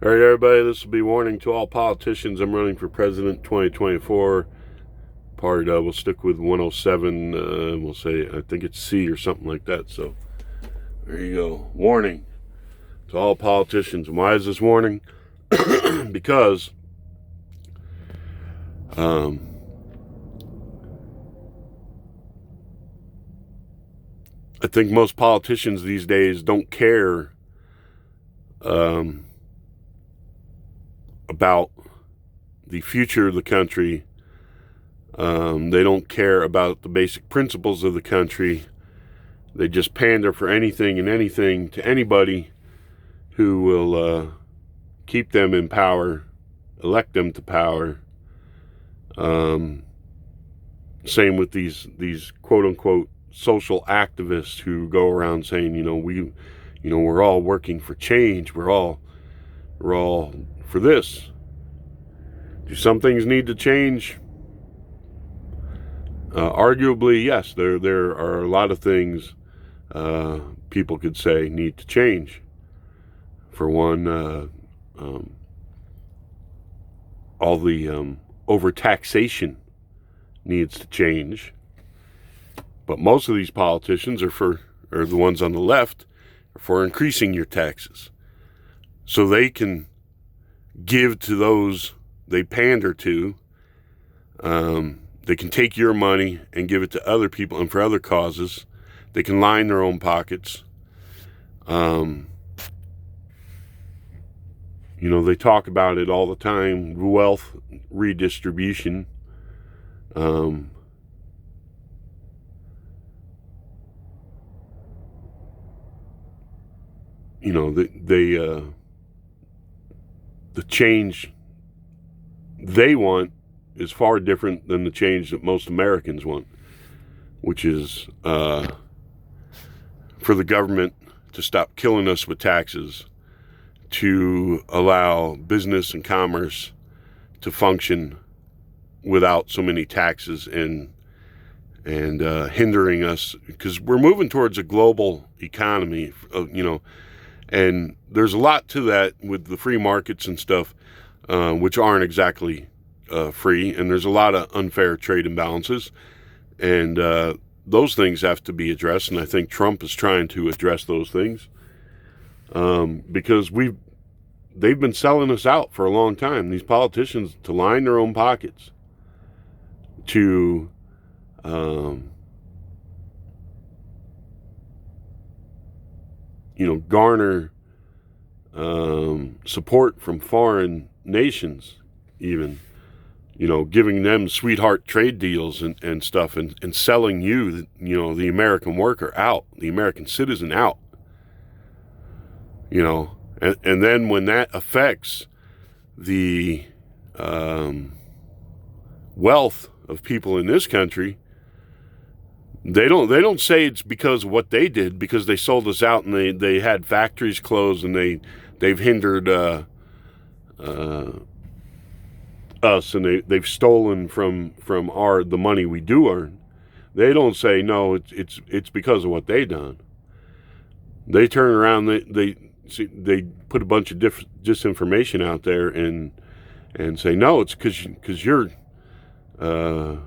All right, everybody, this will be warning to all politicians. I'm running for president 2024. We'll stick with 107. We'll say, I think it's C or something like that. So there you go. Warning to all politicians. And why is this warning? Because I think most politicians these days don't care about the future of the country. They don't care about the basic principles of the country. They just pander for anything and anything to anybody who will keep them in power, elect them to power. Same with these quote unquote social activists who go around saying, we're all working for change. We're all for this. Do some things need to change? Arguably, yes. There are a lot of things people could say need to change. For one, all the overtaxation needs to change. But most of these politicians or the ones on the left, are for increasing your taxes, so they can give to those they pander to. They can take your money and give it to other people and for other causes. They can line their own pockets. They talk about it all the time, wealth redistribution. The change they want is far different than the change that most Americans want, which is for the government to stop killing us with taxes, to allow business and commerce to function without so many taxes and hindering us, because we're moving towards a global economy, and there's a lot to that with the free markets and stuff, which aren't exactly free, and there's a lot of unfair trade imbalances, and those things have to be addressed, and I think Trump is trying to address those things, because they've been selling us out for a long time, these politicians, to line their own pockets, to garner support from foreign nations, even, giving them sweetheart trade deals and stuff, and selling you, the American worker out, the American citizen out, and then when that affects the wealth of people in this country, they don't say it's because of what they did, because they sold us out and they had factories closed and they've hindered us, and they've stolen from the money we do earn. They don't say no, it's because of what they done. They turn around, they put a bunch of disinformation out there and say no, it's because you're a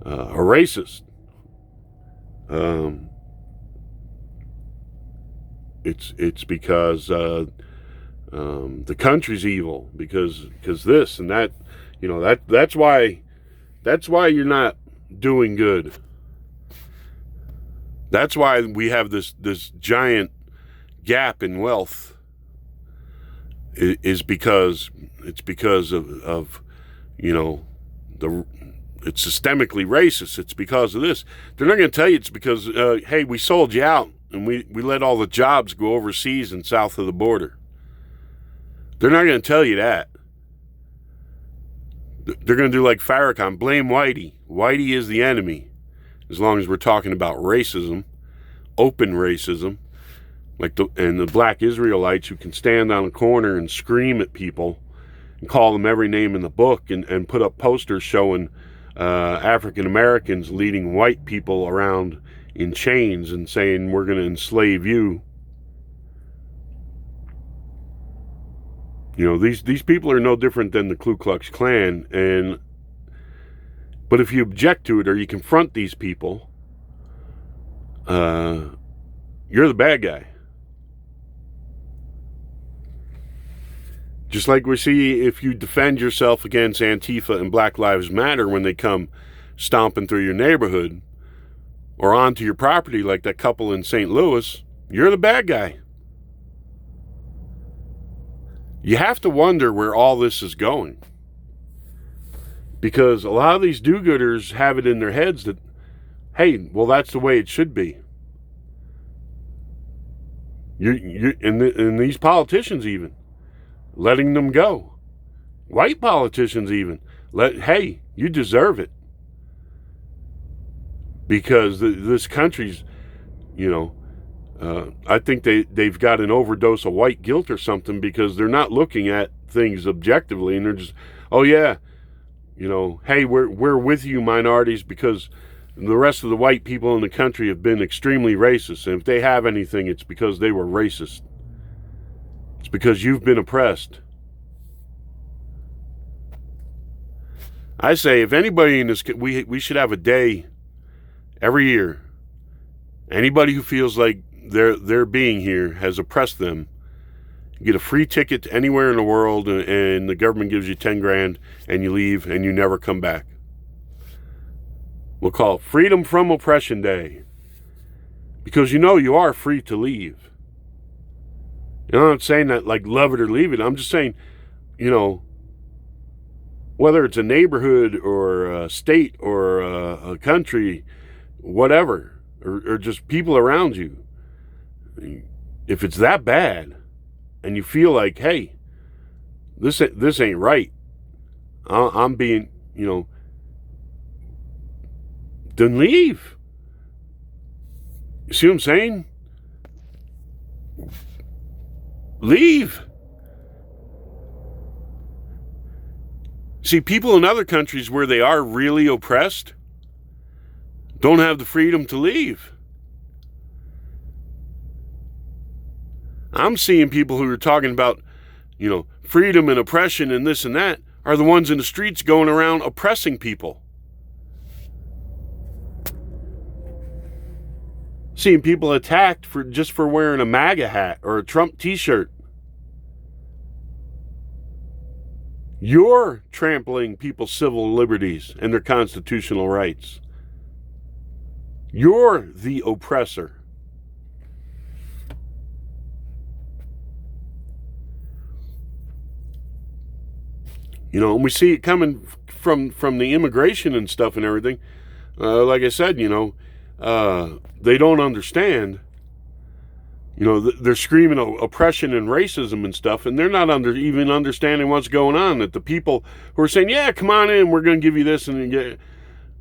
racist. It's because the country's evil, because this and that, that's why you're not doing good. That's why we have this giant gap in wealth. It's because of it's systemically racist. It's because of this. They're not going to tell you it's because, hey, we sold you out and we let all the jobs go overseas and south of the border. They're not going to tell you that. They're going to do like Farrakhan, blame Whitey. Whitey is the enemy. As long as we're talking about racism, open racism, and the black Israelites who can stand on a corner and scream at people and call them every name in the book and put up posters showing African Americans leading white people around in chains and saying, we're going to enslave you. You know, these people are no different than the Ku Klux Klan, but if you object to it or you confront these people, you're the bad guy. Just like we see if you defend yourself against Antifa and Black Lives Matter when they come stomping through your neighborhood or onto your property like that couple in St. Louis, you're the bad guy. You have to wonder where all this is going. Because a lot of these do-gooders have it in their heads that, hey, well, that's the way it should be. And these politicians even, letting them go. White politicians even, hey, you deserve it. Because this country's, I think they've got an overdose of white guilt or something, because they're not looking at things objectively, and they're just, oh yeah, hey, we're with you minorities, because the rest of the white people in the country have been extremely racist, and if they have anything, it's because they were racist. It's because you've been oppressed. I say, if anybody in this, we should have a day every year. Anybody who feels like their being here has oppressed them, you get a free ticket to anywhere in the world, and the government gives you 10 grand, and you leave, and you never come back. We'll call it Freedom from Oppression Day. Because you are free to leave. I'm not saying that like love it or leave it. I'm just saying, whether it's a neighborhood or a state or a country, whatever, or just people around you, if it's that bad and you feel like, hey, this ain't right, I'm being, then leave. You see what I'm saying? Leave. See, people in other countries where they are really oppressed don't have the freedom to leave. I'm seeing people who are talking about, freedom and oppression and this and that are the ones in the streets going around oppressing people. Seeing people attacked just for wearing a MAGA hat or a Trump t-shirt. You're trampling people's civil liberties and their constitutional rights. You're the oppressor. And we see it coming from the immigration and stuff and everything. Like I said, they don't understand. They're screaming oppression and racism and stuff, and they're not even understanding what's going on. That the people who are saying, "Yeah, come on in, we're going to give you this," and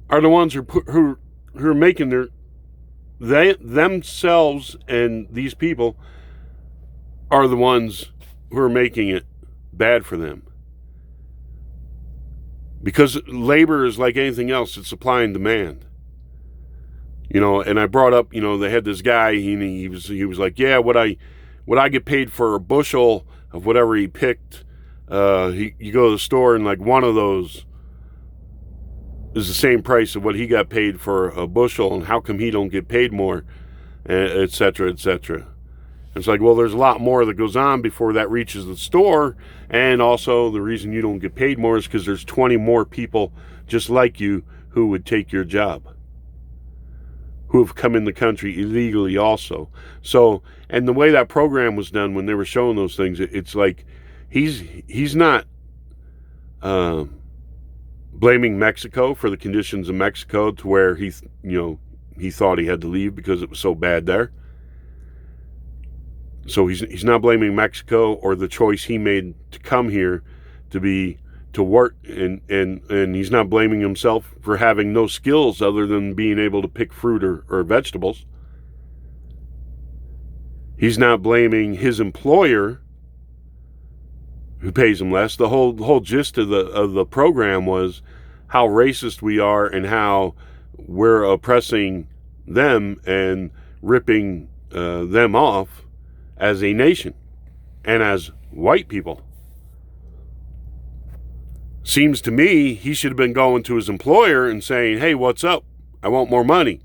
are the ones who are making themselves, and these people are the ones who are making it bad for them. Because labor is like anything else; it's supply and demand. And I brought up, they had this guy, he was like, yeah, what I get paid for a bushel of whatever he picked, you go to the store and like one of those is the same price of what he got paid for a bushel, and how come he don't get paid more, et cetera, et cetera. It's like, well, there's a lot more that goes on before that reaches the store, and also the reason you don't get paid more is because there's 20 more people just like you who would take your job, who have come in the country illegally also. So, and the way that program was done when they were showing those things, it's like he's not blaming Mexico for the conditions in Mexico to where he thought he had to leave because it was so bad there. So he's not blaming Mexico or the choice he made to come here to work, and he's not blaming himself for having no skills other than being able to pick fruit or vegetables. He's not blaming his employer who pays him less. The whole gist of the program was how racist we are and how we're oppressing them and ripping them off as a nation and as white people. Seems to me he should have been going to his employer and saying, hey, what's up? I want more money.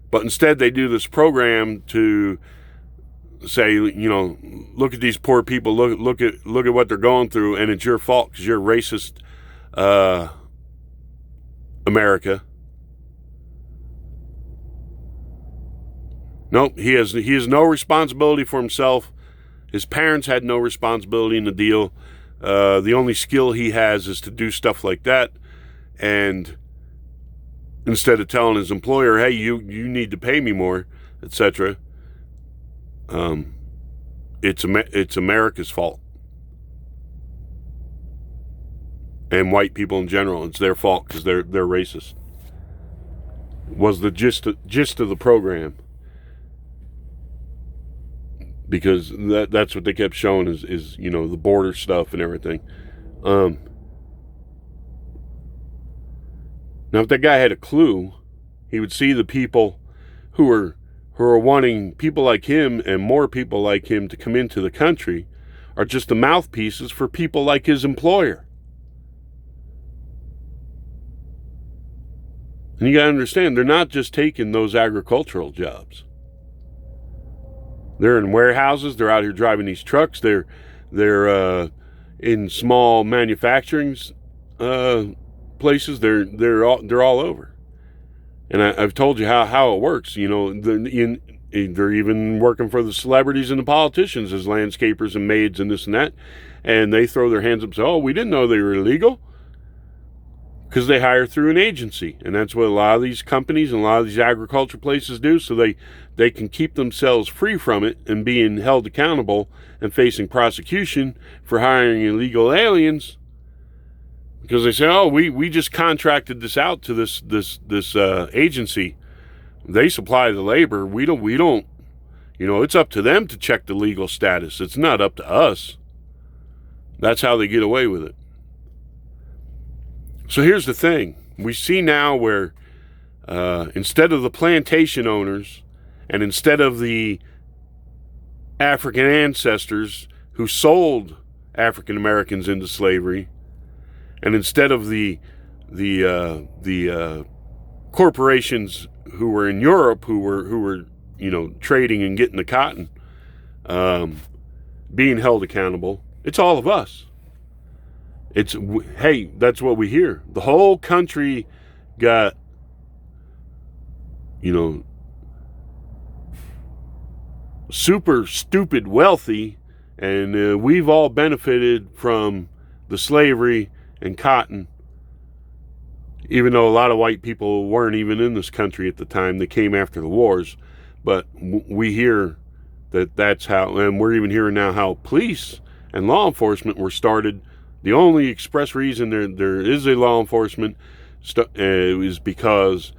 But instead they do this program to say, look at these poor people, look at what they're going through, and it's your fault because you're racist, America. Nope, he has no responsibility for himself. His parents had no responsibility in the deal. The only skill he has is to do stuff like that, and instead of telling his employer, hey, you need to pay me more, etc., it's America's fault. And white people in general, it's their fault because they're racist. Was the gist of the program. Because that's what they kept showing is the border stuff and everything. Now, if that guy had a clue, he would see the people who are wanting people like him and more people like him to come into the country are just the mouthpieces for people like his employer. And you got to understand, they're not just taking those agricultural jobs. They're in warehouses. They're out here driving these trucks. They're in small manufacturing places. They're all over. And I've told you how it works. They're even working for the celebrities and the politicians as landscapers and maids and this and that. And they throw their hands up and say, "Oh, we didn't know they were illegal," because they hire through an agency, and that's what a lot of these companies and a lot of these agriculture places do. So they can keep themselves free from it and being held accountable and facing prosecution for hiring illegal aliens, because they say, "Oh, we just contracted this out to this agency. They supply the labor. We don't. It's up to them to check the legal status. It's not up to us." That's how they get away with it. So here's the thing. We see now where instead of the plantation owners and instead of the African ancestors who sold African Americans into slavery, and instead of the corporations who were in Europe who were trading and getting the cotton being held accountable, it's all of us. Hey, that's what we hear. The whole country got, super stupid wealthy, and we've all benefited from the slavery and cotton, even though a lot of white people weren't even in this country at the time. They came after the wars. But we hear that's how, and we're even hearing now how police and law enforcement were started. The only express reason there is a law enforcement is because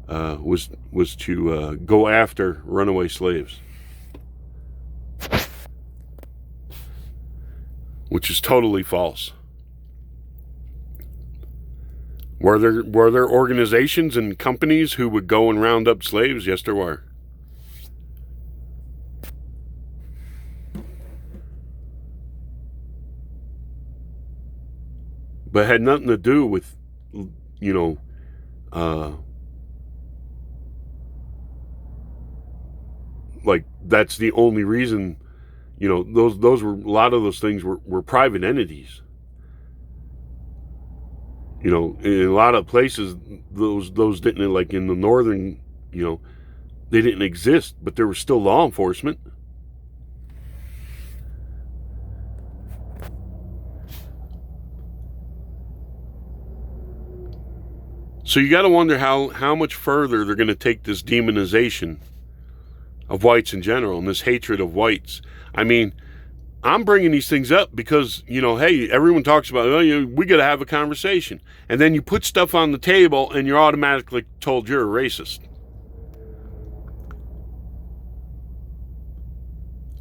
was to go after runaway slaves, which is totally false. Were there organizations and companies who would go and round up slaves? Yes, there were. But it had nothing to do with, like that's the only reason. Those were, a lot of those things were private entities. In a lot of places, those didn't, like in the northern, they didn't exist, but there was still law enforcement. So you got to wonder how much further they're going to take this demonization of whites in general and this hatred of whites. I mean, I'm bringing these things up because, hey, everyone talks about, we got to have a conversation. And then you put stuff on the table and you're automatically told you're a racist.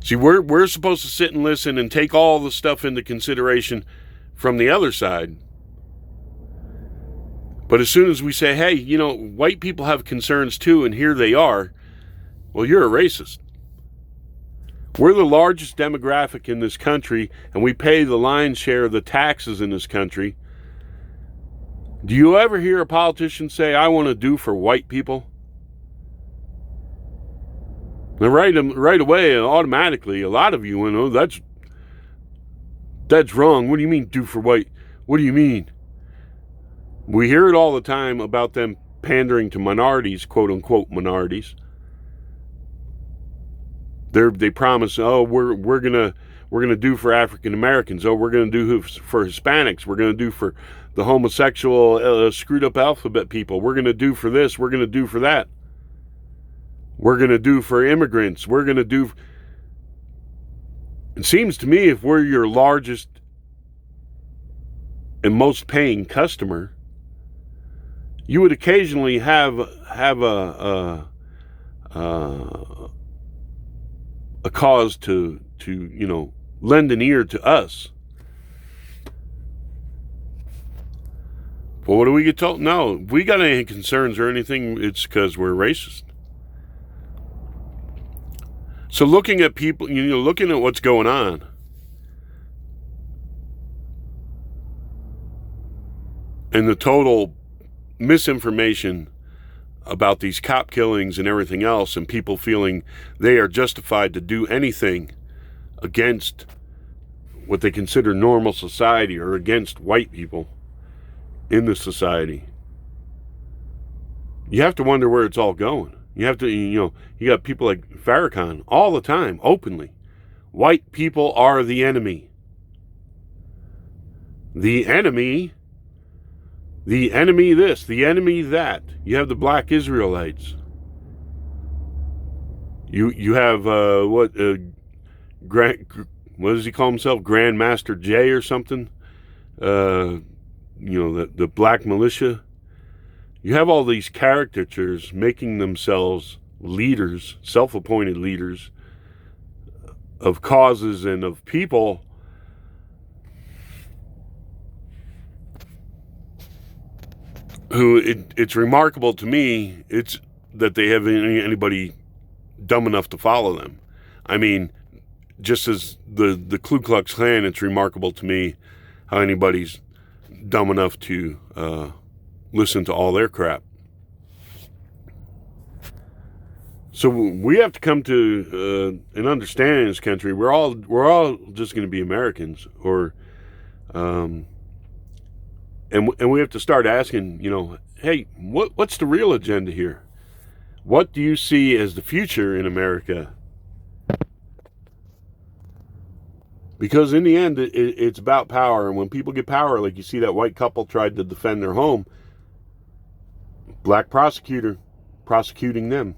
See, we're supposed to sit and listen and take all the stuff into consideration from the other side. But as soon as we say, hey, white people have concerns too, and here they are, well, you're a racist. We're the largest demographic in this country, and we pay the lion's share of the taxes in this country. Do you ever hear a politician say, I want to do for white people? And right away, automatically, a lot of you know, that's wrong. What do you mean, do for white? What do you mean? We hear it all the time about them pandering to minorities, quote unquote minorities. They promise, oh, we're gonna do for African Americans. Oh, we're gonna do for Hispanics. We're gonna do for the homosexual, screwed up alphabet people. We're gonna do for this. We're gonna do for that. We're gonna do for immigrants. We're gonna do. It seems to me if we're your largest and most paying customer, you would occasionally have a cause to lend an ear to us. Well, what do we get told? No, if we got any concerns or anything, it's because we're racist. So looking at people, looking at what's going on, and the total misinformation about these cop killings and everything else, and people feeling they are justified to do anything against what they consider normal society or against white people in the society, you have to wonder where it's all going. You have to, you got people like Farrakhan all the time, openly. White people are the enemy. The enemy this, the enemy that. You have the black Israelites. You have what does he call himself? Grandmaster Jay or something? The black militia. You have all these caricatures making themselves leaders, self-appointed leaders of causes and of people who it's remarkable to me it's that they have anybody dumb enough to follow them. I mean, just as the Ku Klux Klan, it's remarkable to me how anybody's dumb enough to listen to all their crap. So we have to come to an understanding in this country. We're all just going to be Americans, or and we have to start asking, hey, what's the real agenda here? What do you see as the future in America? Because in the end, it's about power. And when people get power, like you see that white couple tried to defend their home, black prosecutor prosecuting them.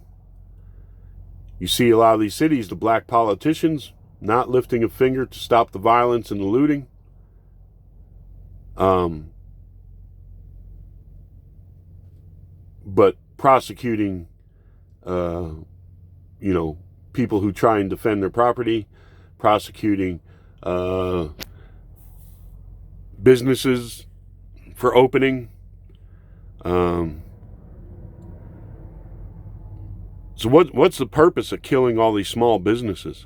You see a lot of these cities, the black politicians not lifting a finger to stop the violence and the looting. But prosecuting, people who try and defend their property, prosecuting businesses for opening. So what's the purpose of killing all these small businesses?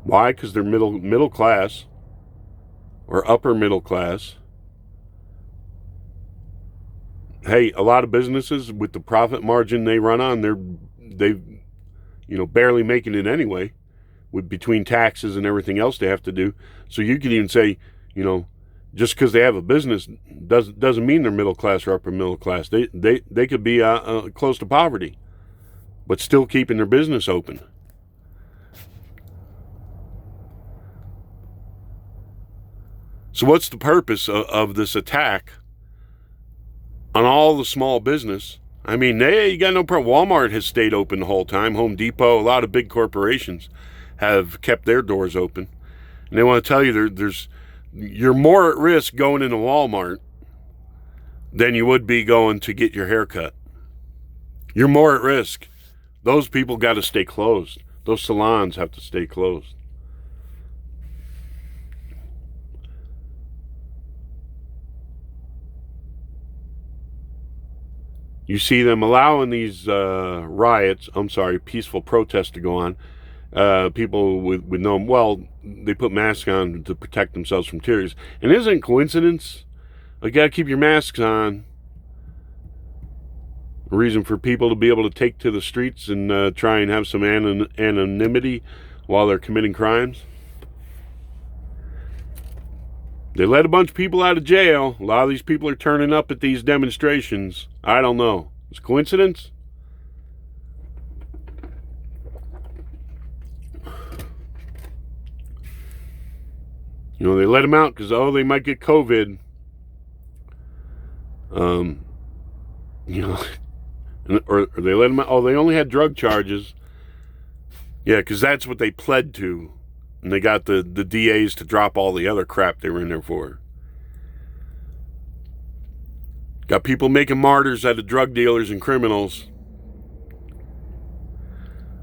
Why? Because they're middle class or upper middle class. Hey, a lot of businesses with the profit margin they run on, they barely making it anyway, with between taxes and everything else they have to do. So you could even say, just because they have a business doesn't mean they're middle class or upper middle class. They could be close to poverty, but still keeping their business open. So what's the purpose of this attack on all the small business? I mean, you got no problem. Walmart has stayed open the whole time. Home Depot, a lot of big corporations have kept their doors open. And they want to tell you you're more at risk going into Walmart than you would be going to get your hair cut. You're more at risk. Those people got to stay closed. Those salons have to stay closed. You see them allowing these peaceful protests to go on. People with no, well, they put masks on to protect themselves from terrorists. And it isn't coincidence. You got to keep your masks on. A reason for people to be able to take to the streets and try and have some anonymity while they're committing crimes. They let a bunch of people out of jail. A lot of these people are turning up at these demonstrations. I don't know. It's coincidence? You know, they let them out because, they might get COVID. You know, or they let them out. They only had drug charges. Yeah, because that's what they pled to. And they got the DAs to drop all the other crap they were in there for. Got people making martyrs out of drug dealers and criminals.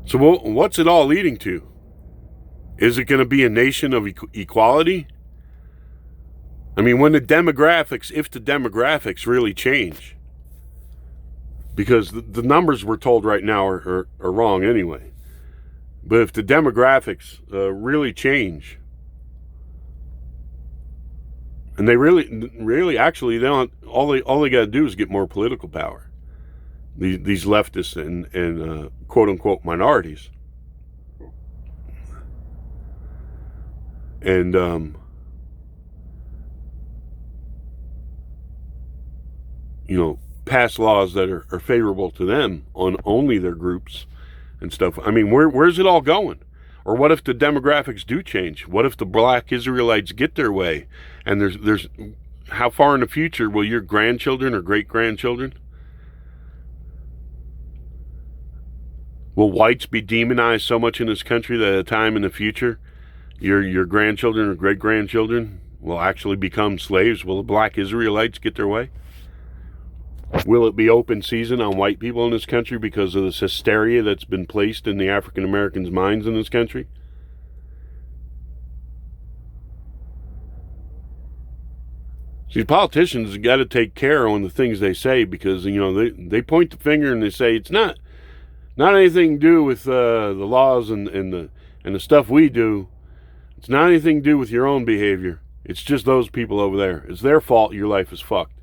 So what's it all leading to? Is it going to be a nation of equality? I mean, if the demographics really change, because the numbers we're told right now are wrong anyway. But if the demographics really change, and they really actually, they don't, all they got to do is get more political power. These leftists and quote unquote minorities, and pass laws that are favorable to them on only their groups and stuff. I mean, where's it all going? Or what if the demographics do change? What if the black Israelites get their way? And there's how far in the future will your grandchildren or great-grandchildren? Will whites be demonized so much in this country that at a time in the future, your grandchildren or great-grandchildren will actually become slaves? Will the black Israelites get their way? Will it be open season on white people in this country because of this hysteria that's been placed in the African Americans' minds in this country? See, politicians got to take care on the things they say, because they point the finger and they say it's not anything to do with the laws and the stuff we do. It's not anything to do with your own behavior. It's just those people over there. It's their fault your life is fucked.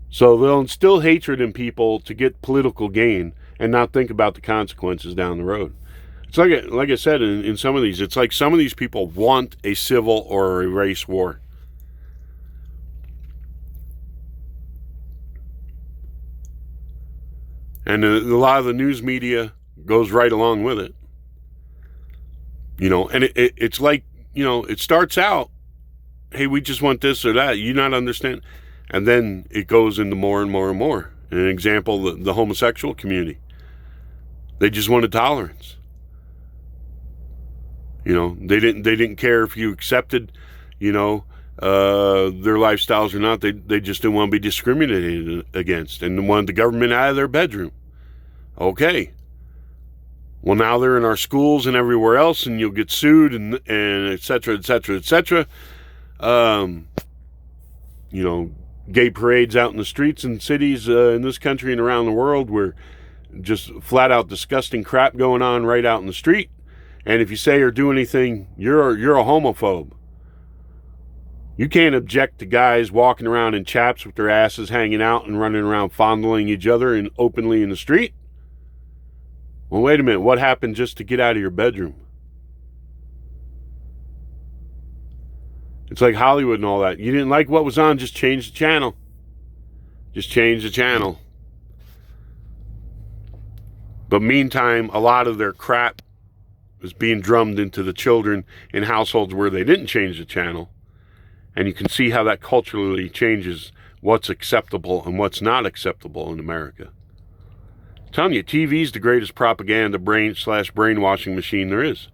So they'll instill hatred in people to get political gain and not think about the consequences down the road. It's like I said in some of these, it's like some of these people want a civil or a race war. And a lot of the news media goes right along with it. And it's like, it starts out, hey, we just want this or that. You not understand? And then it goes into more and more and more. An example, the homosexual community. They just wanted tolerance. They didn't care if you accepted, their lifestyles or not. They just didn't want to be discriminated against and wanted the government out of their bedroom. Okay. Well, now they're in our schools and everywhere else, and you'll get sued and et cetera, et cetera, et cetera. Gay parades out in the streets and cities in this country and around the world, where just flat out disgusting crap going on right out in the street. And if you say or do anything, you're a homophobe. You can't object to guys walking around in chaps with their asses hanging out and running around fondling each other and openly in the street. Well, wait a minute. What happened just to get out of your bedroom? It's like Hollywood and all that. You didn't like what was on, just change the channel. Just change the channel. But meantime, a lot of their crap is being drummed into the children in households where they didn't change the channel. And you can see how that culturally changes what's acceptable and what's not acceptable in America. I'm telling you, TV's the greatest propaganda brainwashing machine there is.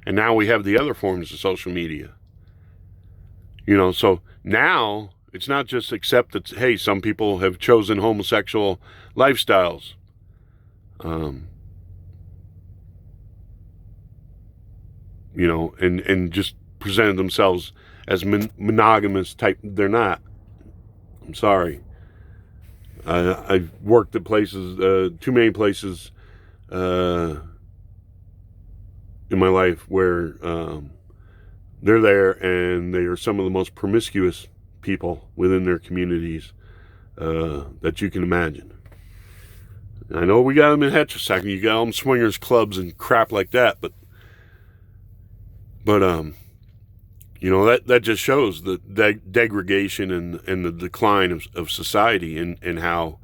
And now we have the other forms of social media. So now it's not just accept that, hey, some people have chosen homosexual lifestyles. And just presented themselves as monogamous type. They're not. I'm sorry. I've worked at places, too many places in my life where they're there and they are some of the most promiscuous people within their communities that you can imagine. I know we got them in Heterosec, you got them swingers clubs and crap like that, but you know, that just shows the degradation and the decline of society, and how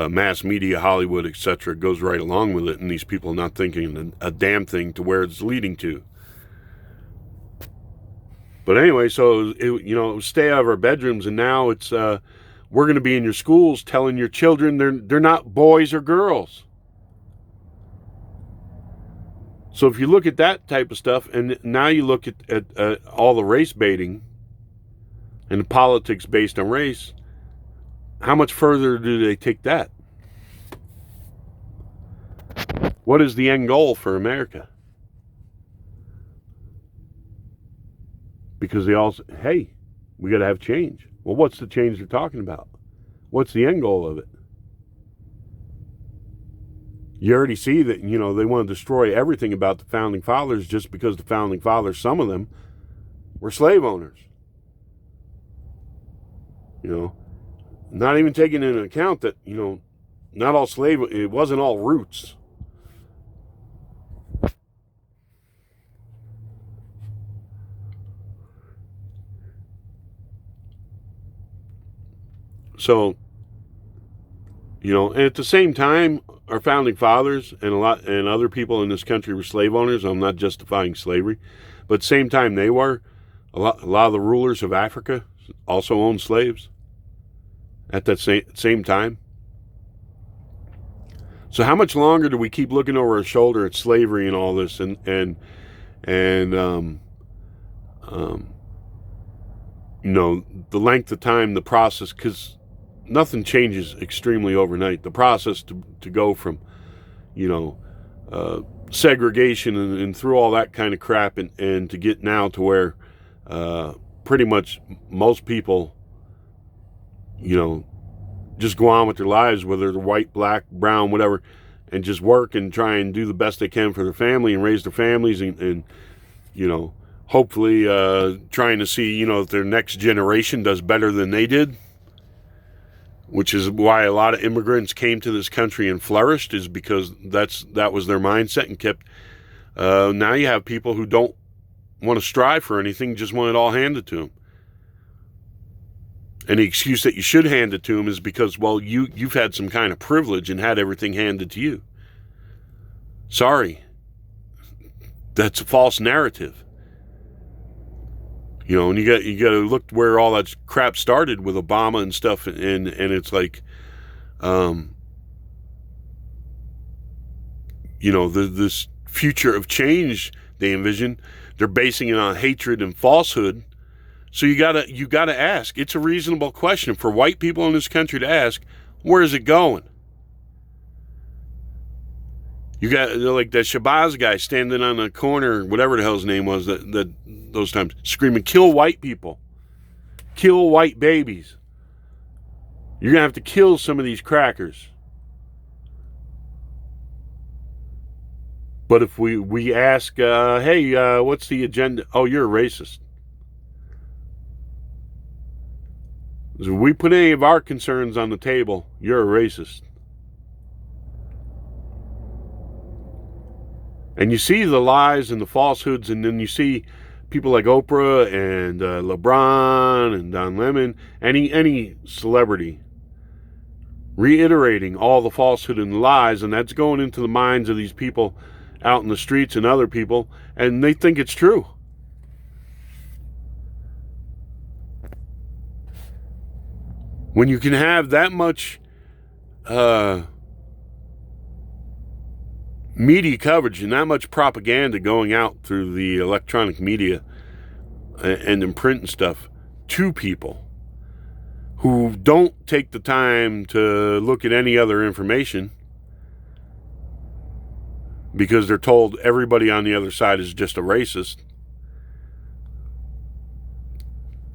mass media, Hollywood, etc., goes right along with it, and these people not thinking a damn thing to where it's leading to. But anyway, so it was stay out of our bedrooms, and now it's we're going to be in your schools telling your children they're not boys or girls. So if you look at that type of stuff, and now you look at all the race baiting and the politics based on race, how much further do they take that? What is the end goal for America? Because they all say, hey, we got to have change. Well, what's the change they're talking about? What's the end goal of it? You already see that, they want to destroy everything about the Founding Fathers just because the Founding Fathers, some of them, were slave owners. Not even taking into account that, not all it wasn't all roots. So, and at the same time, our founding fathers and other people in this country were slave owners. I'm not justifying slavery, but at the same time they were. A lot of the rulers of Africa also owned slaves at that same time. So how much longer do we keep looking over our shoulder at slavery and all this, and the length of time, the process, because nothing changes extremely overnight. The process to go from, segregation and through all that kind of crap and to get now to where pretty much most people, just go on with their lives, whether they're white, black, brown, whatever, and just work and try and do the best they can for their family and raise their families and hopefully trying to see, if their next generation does better than they did. Which is why a lot of immigrants came to this country and flourished, is because that was their mindset and kept. Now you have people who don't want to strive for anything, just want it all handed to them. And the excuse that you should hand it to them is because, well, you've had some kind of privilege and had everything handed to you. Sorry. That's a false narrative. And you got to look where all that crap started with Obama and stuff, and it's like, this future of change they envision, they're basing it on hatred and falsehood. So you gotta ask. It's a reasonable question for white people in this country to ask, where is it going? You got like that Shabazz guy standing on the corner, whatever the hell his name was, that those times, screaming, kill white people, kill white babies. You're going to have to kill some of these crackers. But if we ask, hey, what's the agenda? Oh, you're a racist. So if we put any of our concerns on the table, you're a racist. And you see the lies and the falsehoods, and then you see people like Oprah and LeBron and Don Lemon, any celebrity, reiterating all the falsehood and lies, and that's going into the minds of these people out in the streets and other people, and they think it's true. When you can have that much media coverage and that much propaganda going out through the electronic media and in print and stuff to people who don't take the time to look at any other information because they're told everybody on the other side is just a racist,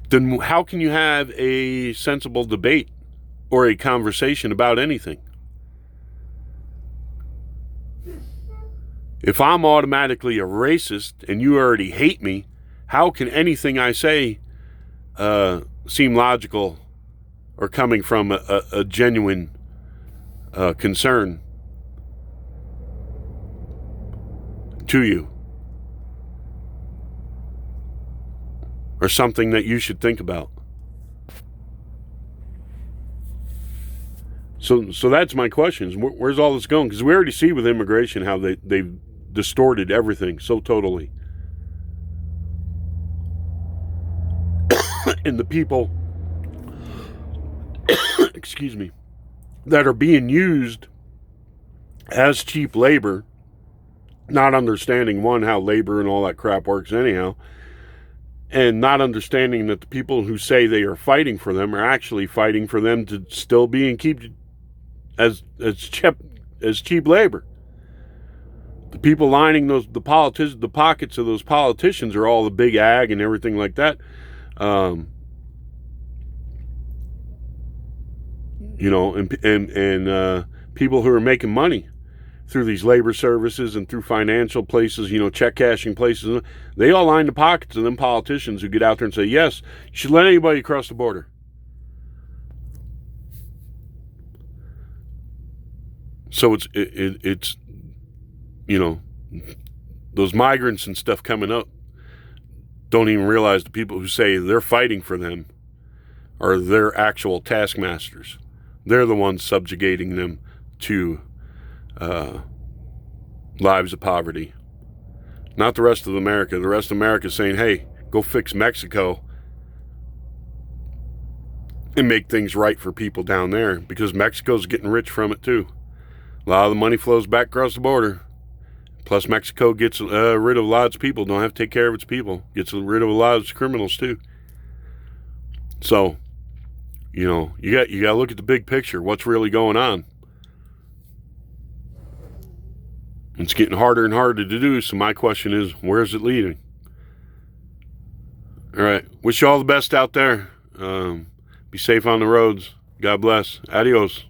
then how can you have a sensible debate? or a conversation about anything. If I'm automatically a racist and you already hate me, how can anything I say seem logical or coming from a genuine concern to you? Or something that you should think about? So that's my question. Where's all this going? Because we already see with immigration how they've distorted everything so totally. And the people, excuse me, that are being used as cheap labor, not understanding, one, how labor and all that crap works anyhow, and not understanding that the people who say they are fighting for them are actually fighting for them to still be and keep as cheap labor. The people lining the pockets of those politicians are all the big ag and everything like that. And people who are making money through these labor services and through financial places, check cashing places, they all line the pockets of them politicians who get out there and say, yes, you should let anybody cross the border. So it's those migrants and stuff coming up don't even realize the people who say they're fighting for them are their actual taskmasters. They're the ones subjugating them to lives of poverty. Not the rest of America. The rest of America is saying, hey, go fix Mexico and make things right for people down there, because Mexico's getting rich from it too. A lot of the money flows back across the border. Plus, Mexico gets rid of a lot of its people. Don't have to take care of its people. Gets rid of a lot of its criminals too. So, you got to look at the big picture. What's really going on? It's getting harder and harder to do. So my question is, where's it leading? All right. Wish you all the best out there. Be safe on the roads. God bless. Adios.